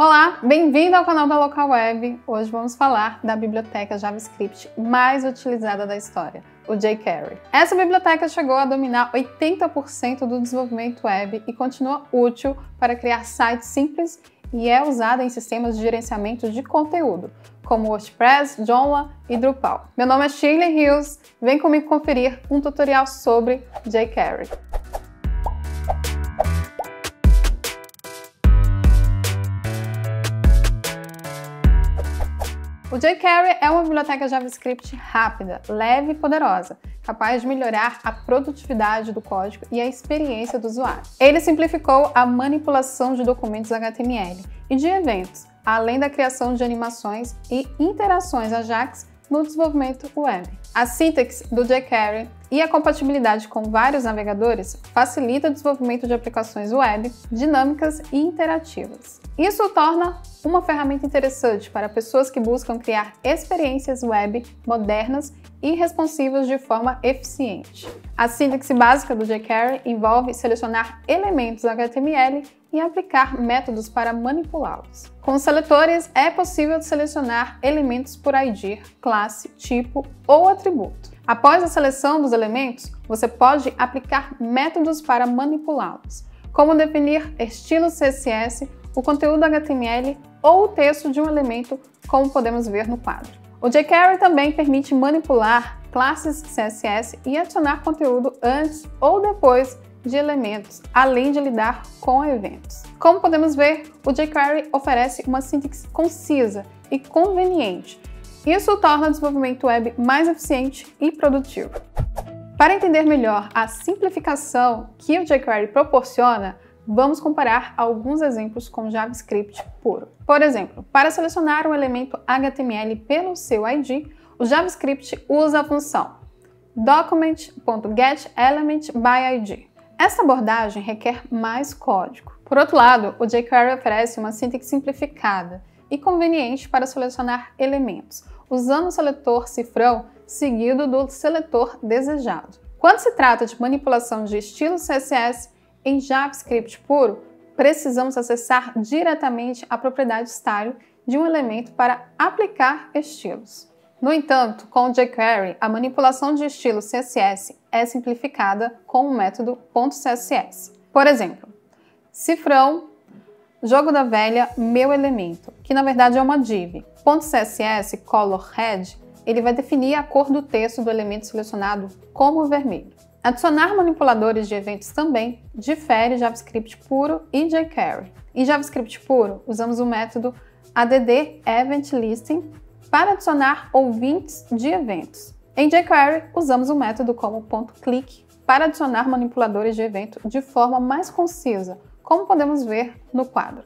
Olá, bem-vindo ao canal da Local Web. Hoje vamos falar da biblioteca JavaScript mais utilizada da história, o jQuery. Essa biblioteca chegou a dominar 80% do desenvolvimento web e continua útil para criar sites simples e é usada em sistemas de gerenciamento de conteúdo, como WordPress, Joomla e Drupal. Meu nome é Shirley Hills, vem comigo conferir um tutorial sobre jQuery. O jQuery é uma biblioteca JavaScript rápida, leve e poderosa, capaz de melhorar a produtividade do código e a experiência do usuário. Ele simplificou a manipulação de documentos HTML e de eventos, além da criação de animações e interações Ajax no desenvolvimento web. A sintaxe do jQuery e a compatibilidade com vários navegadores facilita o desenvolvimento de aplicações web dinâmicas e interativas. Isso o torna uma ferramenta interessante para pessoas que buscam criar experiências web modernas e responsivas de forma eficiente. A sintaxe básica do jQuery envolve selecionar elementos HTML e aplicar métodos para manipulá-los. Com os seletores, é possível selecionar elementos por ID, classe, tipo ou atributo. Após a seleção dos elementos, você pode aplicar métodos para manipulá-los, como definir estilos CSS, o conteúdo HTML ou o texto de um elemento, como podemos ver no quadro. O jQuery também permite manipular classes CSS e adicionar conteúdo antes ou depois de elementos, além de lidar com eventos. Como podemos ver, o jQuery oferece uma sintaxe concisa e conveniente. Isso torna o desenvolvimento web mais eficiente e produtivo. Para entender melhor a simplificação que o jQuery proporciona, vamos comparar alguns exemplos com JavaScript puro. Por exemplo, para selecionar um elemento HTML pelo seu ID, o JavaScript usa a função document.getElementById. Essa abordagem requer mais código. Por outro lado, o jQuery oferece uma sintaxe simplificada e conveniente para selecionar elementos, usando o seletor cifrão seguido do seletor desejado. Quando se trata de manipulação de estilos CSS, em JavaScript puro, precisamos acessar diretamente a propriedade style de um elemento para aplicar estilos. No entanto, com o jQuery, a manipulação de estilos CSS é simplificada com o método .css. Por exemplo, cifrão, jogo da velha, meu elemento, que na verdade é uma div. .css color red, ele vai definir a cor do texto do elemento selecionado como vermelho. Adicionar manipuladores de eventos também difere JavaScript puro e jQuery. Em JavaScript puro, usamos o método add_event_listing para adicionar ouvintes de eventos. Em jQuery, usamos o método como .click para adicionar manipuladores de evento de forma mais concisa, como podemos ver no quadro.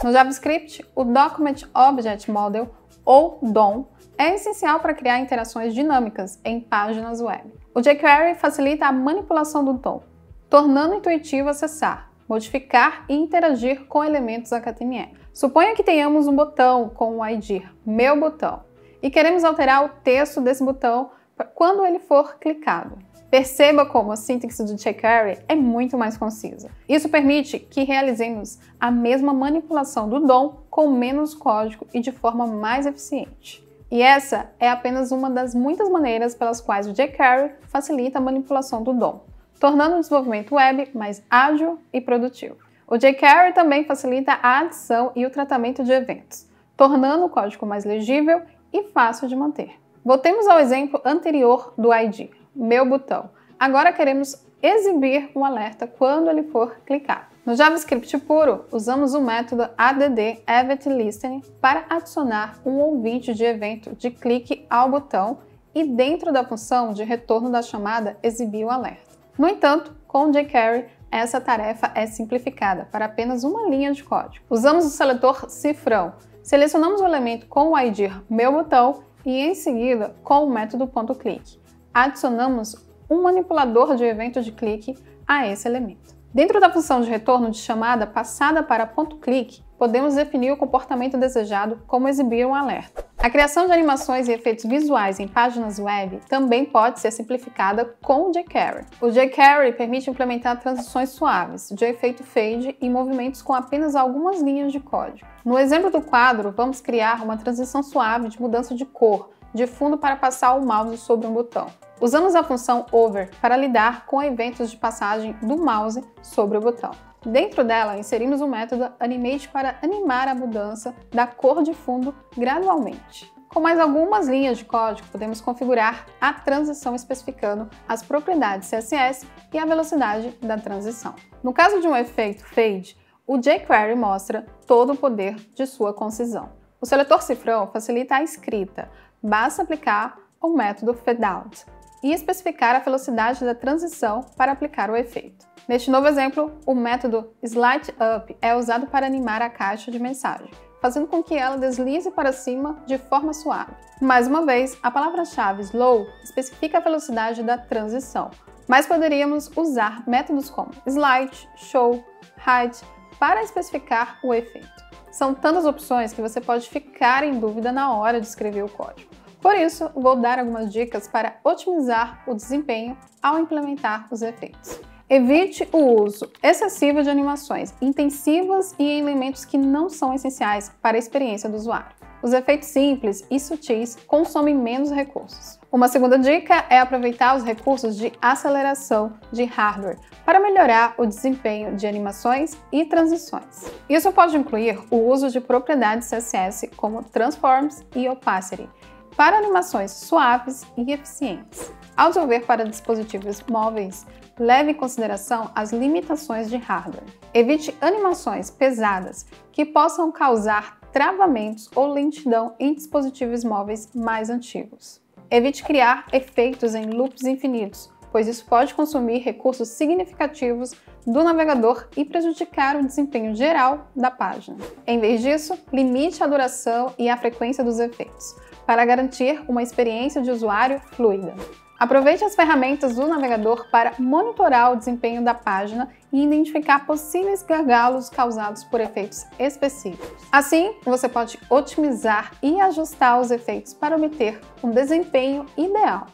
No JavaScript, o Document Object Model, ou DOM, é essencial para criar interações dinâmicas em páginas web. O jQuery facilita a manipulação do DOM, tornando intuitivo acessar, modificar e interagir com elementos HTML. Suponha que tenhamos um botão com o ID Meu Botão e queremos alterar o texto desse botão quando ele for clicado. Perceba como a sintaxe do jQuery é muito mais concisa. Isso permite que realizemos a mesma manipulação do DOM com menos código e de forma mais eficiente. E essa é apenas uma das muitas maneiras pelas quais o jQuery facilita a manipulação do DOM, tornando o desenvolvimento web mais ágil e produtivo. O jQuery também facilita a adição e o tratamento de eventos, tornando o código mais legível e fácil de manter. Voltemos ao exemplo anterior do ID, meu botão. Agora queremos exibir um alerta quando ele for clicado. No JavaScript puro, usamos o método add_event_listing para adicionar um ouvinte de evento de clique ao botão e dentro da função de retorno da chamada exibir o alerta. No entanto, com o jQuery, essa tarefa é simplificada para apenas uma linha de código. Usamos o seletor cifrão, selecionamos o elemento com o ID meu botão e em seguida, com o método .click, adicionamos um manipulador de evento de clique a esse elemento. Dentro da função de retorno de chamada passada para .click, podemos definir o comportamento desejado como exibir um alerta. A criação de animações e efeitos visuais em páginas web também pode ser simplificada com o jQuery. O jQuery permite implementar transições suaves, de efeito fade em movimentos com apenas algumas linhas de código. No exemplo do quadro, vamos criar uma transição suave de mudança de cor, de fundo para passar o mouse sobre um botão. Usamos a função over para lidar com eventos de passagem do mouse sobre o botão. Dentro dela, inserimos o método animate para animar a mudança da cor de fundo gradualmente. Com mais algumas linhas de código, podemos configurar a transição especificando as propriedades CSS e a velocidade da transição. No caso de um efeito fade, o jQuery mostra todo o poder de sua concisão. O seletor cifrão facilita a escrita, basta aplicar o método fadeout e especificar a velocidade da transição para aplicar o efeito. Neste novo exemplo, o método slide_up é usado para animar a caixa de mensagem, fazendo com que ela deslize para cima de forma suave. Mais uma vez, a palavra-chave slow especifica a velocidade da transição, mas poderíamos usar métodos como slide, show, hide para especificar o efeito. São tantas opções que você pode ficar em dúvida na hora de escrever o código. Por isso, vou dar algumas dicas para otimizar o desempenho ao implementar os efeitos. Evite o uso excessivo de animações intensivas e em elementos que não são essenciais para a experiência do usuário. Os efeitos simples e sutis consomem menos recursos. Uma segunda dica é aproveitar os recursos de aceleração de hardware para melhorar o desempenho de animações e transições. Isso pode incluir o uso de propriedades CSS como Transforms e Opacity para animações suaves e eficientes. Ao desenvolver para dispositivos móveis, leve em consideração as limitações de hardware. Evite animações pesadas que possam causar travamentos ou lentidão em dispositivos móveis mais antigos. Evite criar efeitos em loops infinitos, pois isso pode consumir recursos significativos do navegador e prejudicar o desempenho geral da página. Em vez disso, limite a duração e a frequência dos efeitos, para garantir uma experiência de usuário fluida. Aproveite as ferramentas do navegador para monitorar o desempenho da página e identificar possíveis gargalos causados por efeitos específicos. Assim, você pode otimizar e ajustar os efeitos para obter um desempenho ideal.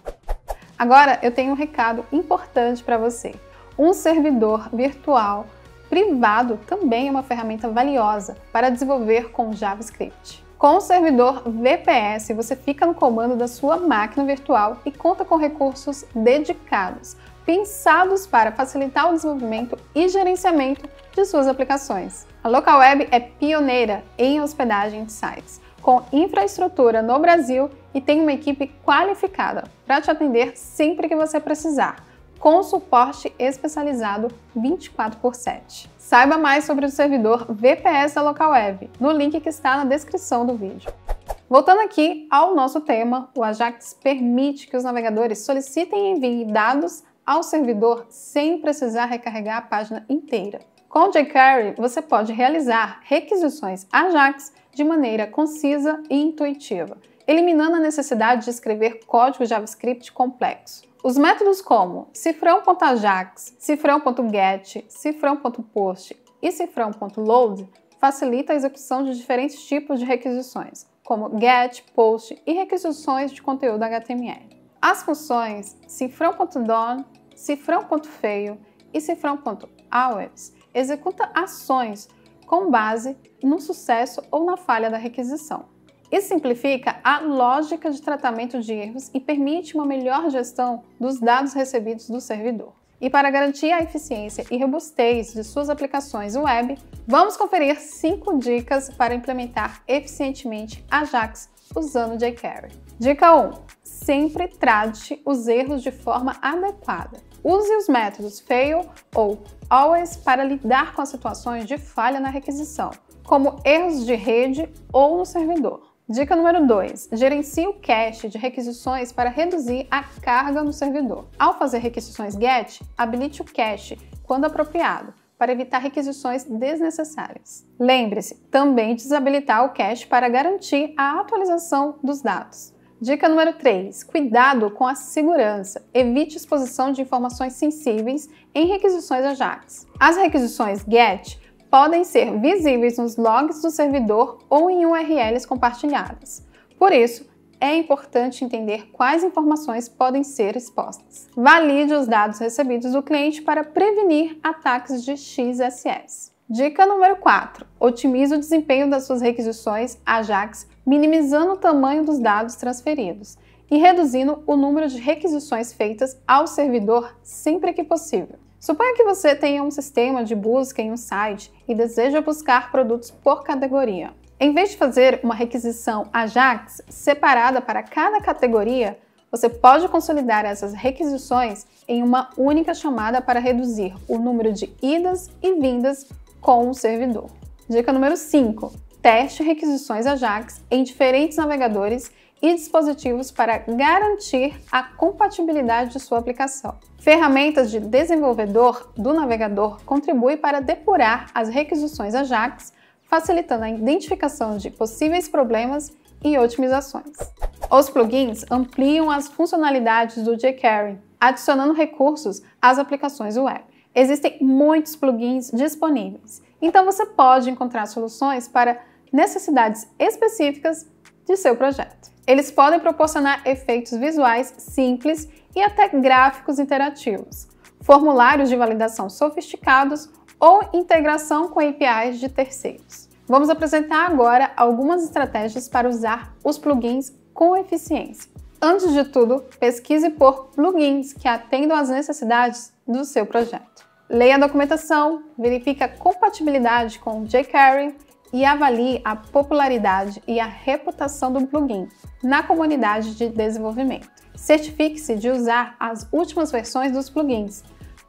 Agora, eu tenho um recado importante para você. Um servidor virtual privado também é uma ferramenta valiosa para desenvolver com JavaScript. Com o servidor VPS, você fica no comando da sua máquina virtual e conta com recursos dedicados, pensados para facilitar o desenvolvimento e gerenciamento de suas aplicações. A Localweb é pioneira em hospedagem de sites, com infraestrutura no Brasil e tem uma equipe qualificada para te atender sempre que você precisar, com suporte especializado 24/7. Saiba mais sobre o servidor VPS da Localweb no link que está na descrição do vídeo. Voltando aqui ao nosso tema, o Ajax permite que os navegadores solicitem e enviem dados ao servidor sem precisar recarregar a página inteira. Com o jQuery, você pode realizar requisições Ajax de maneira concisa e intuitiva, eliminando a necessidade de escrever código JavaScript complexo. Os métodos como cifrão.ajax, cifrão.get, cifrão.post e cifrão.load facilitam a execução de diferentes tipos de requisições, como get, post e requisições de conteúdo HTML. As funções cifrão.done, cifrão.fail e cifrão.always executam ações com base no sucesso ou na falha da requisição. Isso simplifica a lógica de tratamento de erros e permite uma melhor gestão dos dados recebidos do servidor. E para garantir a eficiência e robustez de suas aplicações web, vamos conferir 5 dicas para implementar eficientemente Ajax usando jQuery. Dica 1. Sempre trate os erros de forma adequada. Use os métodos fail ou always para lidar com as situações de falha na requisição, como erros de rede ou no servidor. Dica número 2. Gerencie o cache de requisições para reduzir a carga no servidor. Ao fazer requisições GET, habilite o cache quando apropriado, para evitar requisições desnecessárias. Lembre-se também de desabilitar o cache para garantir a atualização dos dados. Dica número 3. Cuidado com a segurança. Evite exposição de informações sensíveis em requisições Ajax. As requisições GET podem ser visíveis nos logs do servidor ou em URLs compartilhadas. Por isso, é importante entender quais informações podem ser expostas. Valide os dados recebidos do cliente para prevenir ataques de XSS. Dica número 4. Otimize o desempenho das suas requisições AJAX, minimizando o tamanho dos dados transferidos e reduzindo o número de requisições feitas ao servidor sempre que possível. Suponha que você tenha um sistema de busca em um site e deseja buscar produtos por categoria. Em vez de fazer uma requisição AJAX separada para cada categoria, você pode consolidar essas requisições em uma única chamada para reduzir o número de idas e vindas com o servidor. Dica número 5. Teste requisições AJAX em diferentes navegadores e dispositivos para garantir a compatibilidade de sua aplicação. Ferramentas de desenvolvedor do navegador contribuem para depurar as requisições AJAX, facilitando a identificação de possíveis problemas e otimizações. Os plugins ampliam as funcionalidades do jQuery, adicionando recursos às aplicações web. Existem muitos plugins disponíveis, então você pode encontrar soluções para necessidades específicas de seu projeto. Eles podem proporcionar efeitos visuais simples e até gráficos interativos, formulários de validação sofisticados ou integração com APIs de terceiros. Vamos apresentar agora algumas estratégias para usar os plugins com eficiência. Antes de tudo, pesquise por plugins que atendam às necessidades do seu projeto. Leia a documentação, verifique a compatibilidade com o jQuery e avalie a popularidade e a reputação do plugin na comunidade de desenvolvimento. Certifique-se de usar as últimas versões dos plugins.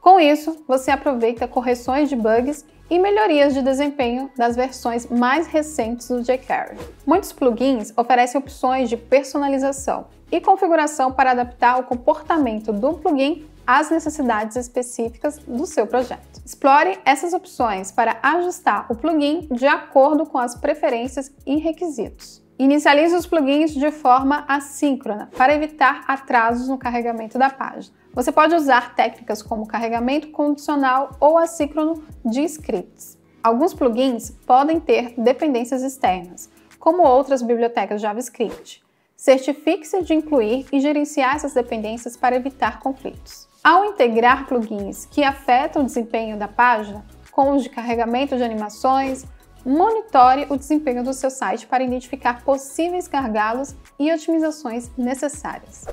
Com isso, você aproveita correções de bugs e melhorias de desempenho das versões mais recentes do jQuery. Muitos plugins oferecem opções de personalização e configuração para adaptar o comportamento do plugin às necessidades específicas do seu projeto. Explore essas opções para ajustar o plugin de acordo com as preferências e requisitos. Inicialize os plugins de forma assíncrona para evitar atrasos no carregamento da página. Você pode usar técnicas como carregamento condicional ou assíncrono de scripts. Alguns plugins podem ter dependências externas, como outras bibliotecas JavaScript. Certifique-se de incluir e gerenciar essas dependências para evitar conflitos. Ao integrar plugins que afetam o desempenho da página, como os de carregamento de animações, monitore o desempenho do seu site para identificar possíveis gargalos e otimizações necessárias.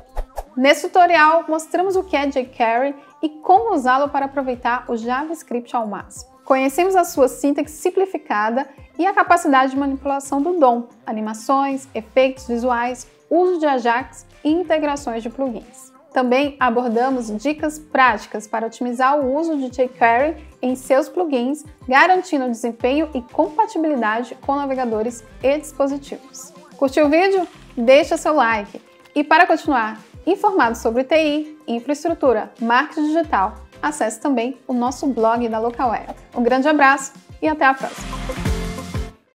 Nesse tutorial, mostramos o que é jQuery e como usá-lo para aproveitar o JavaScript ao máximo. Conhecemos a sua sintaxe simplificada e a capacidade de manipulação do DOM, animações, efeitos visuais, uso de AJAX e integrações de plugins. Também abordamos dicas práticas para otimizar o uso de jQuery em seus plugins, garantindo desempenho e compatibilidade com navegadores e dispositivos. Curtiu o vídeo? Deixa seu like! E para continuar informado sobre TI, infraestrutura, marketing digital, acesse também o nosso blog da Localweb. Um grande abraço e até a próxima!